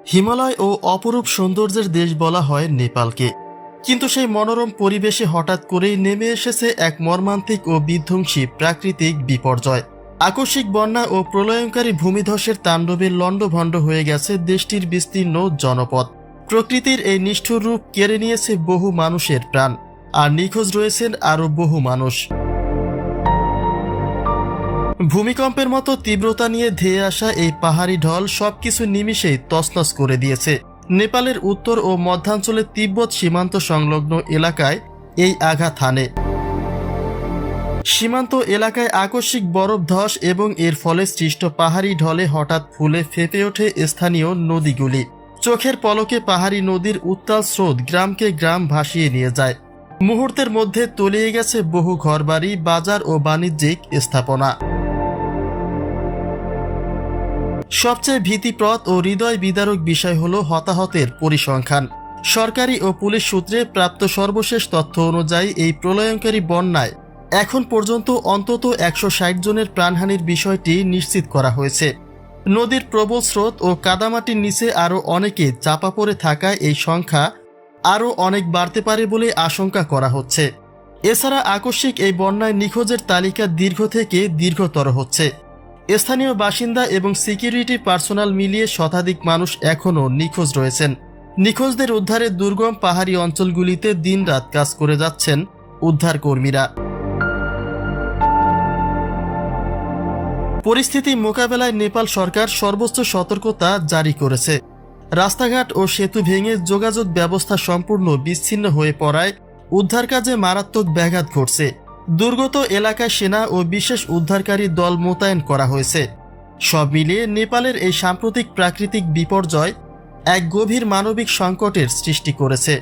হিমালয় ও অপরূপ সৌন্দর্যের দেশ বলা হয় নেপালকে, কিন্তু সেই মনোরম পরিবেশে হঠাৎ করেই নেমে এসেছে এক মর্মান্তিক ও বিধ্বংসী প্রাকৃতিক বিপর্যয়। আকস্মিক বন্যা ও প্রলয়ঙ্কারী ভূমিধসের তাণ্ডবে লণ্ডভণ্ড হয়ে গেছে দেশটির বিস্তীর্ণ জনপদ। প্রকৃতির এই নিষ্ঠুর রূপ কেড়ে নিয়েছে বহু মানুষের প্রাণ, আর নিখোঁজ রয়েছেন আরও বহু মানুষ। ভূমিকম্পের মতো তীব্রতা নিয়ে ধেয়ে আসা এই পাহাড়ি ঢল সবকিছু নিমিষেই তছনছ করে দিয়েছে। নেপালের উত্তর ও মধ্যাঞ্চলে তিব্বত সীমান্ত সংলগ্ন এলাকায় এই আঘাত হানে। সীমান্ত এলাকায় আকস্মিক বরফ ধস এবং এর ফলে সৃষ্ট পাহাড়ি ঢলে হঠাৎ ফুলে ফেঁপে ওঠে স্থানীয় নদীগুলি। চোখের পলকে পাহাড়ি নদীর উত্তাল স্রোত গ্রামকে গ্রাম ভাসিয়ে নিয়ে যায়। মুহূর্তের মধ্যে তলিয়ে গেছে বহু ঘরবাড়ি, বাজার ও বাণিজ্যিক স্থাপনা। সবচেয়ে ভীতিপ্রদ ও হৃদয় বিদারক বিষয় হল হতাহতের পরিসংখ্যান। সরকারি ও পুলিশ সূত্রে প্রাপ্ত সর্বশেষ তথ্য অনুযায়ী এই প্রলয়ঙ্কারী বন্যায় এখন পর্যন্ত অন্তত 160 জনের প্রাণহানির বিষয়টি নিশ্চিত করা হয়েছে। নদীর প্রবল স্রোত ও কাদামাটির নিচে আরও অনেকে চাপা পড়ে থাকায় এই সংখ্যা আরও অনেক বাড়তে পারে বলে আশঙ্কা করা হচ্ছে। এছাড়া আকস্মিক এই বন্যায় নিখোঁজের তালিকা দীর্ঘ থেকে দীর্ঘতর হচ্ছে। স্থানীয় বাসিন্দা এবং সিকিউরিটি পার্সোনাল মিলিয়ে শতাধিক মানুষ এখনও নিখোঁজ রয়েছেন। নিখোঁজদের উদ্ধারে দুর্গম পাহাড়ি অঞ্চলগুলিতে দিনরাত কাজ করে যাচ্ছেন উদ্ধার কর্মীরা। পরিস্থিতি মোকাবেলায় নেপাল সরকার সর্বোচ্চ সতর্কতা জারি করেছে। রাস্তাঘাট ও সেতু ভেঙে যোগাযোগ ব্যবস্থা সম্পূর্ণ বিচ্ছিন্ন হয়ে পড়ায় উদ্ধার কাজে মারাত্মক ব্যাঘাত ঘটছে। দুর্গত এলাকায় সেনা ও বিশেষ উদ্ধারকারী দল মোতায়েন করা হয়েছে। সব মিলিয়ে নেপালের এই সাম্প্রতিক প্রাকৃতিক বিপর্যয় এক গভীর মানবিক সংকটের সৃষ্টি করেছে।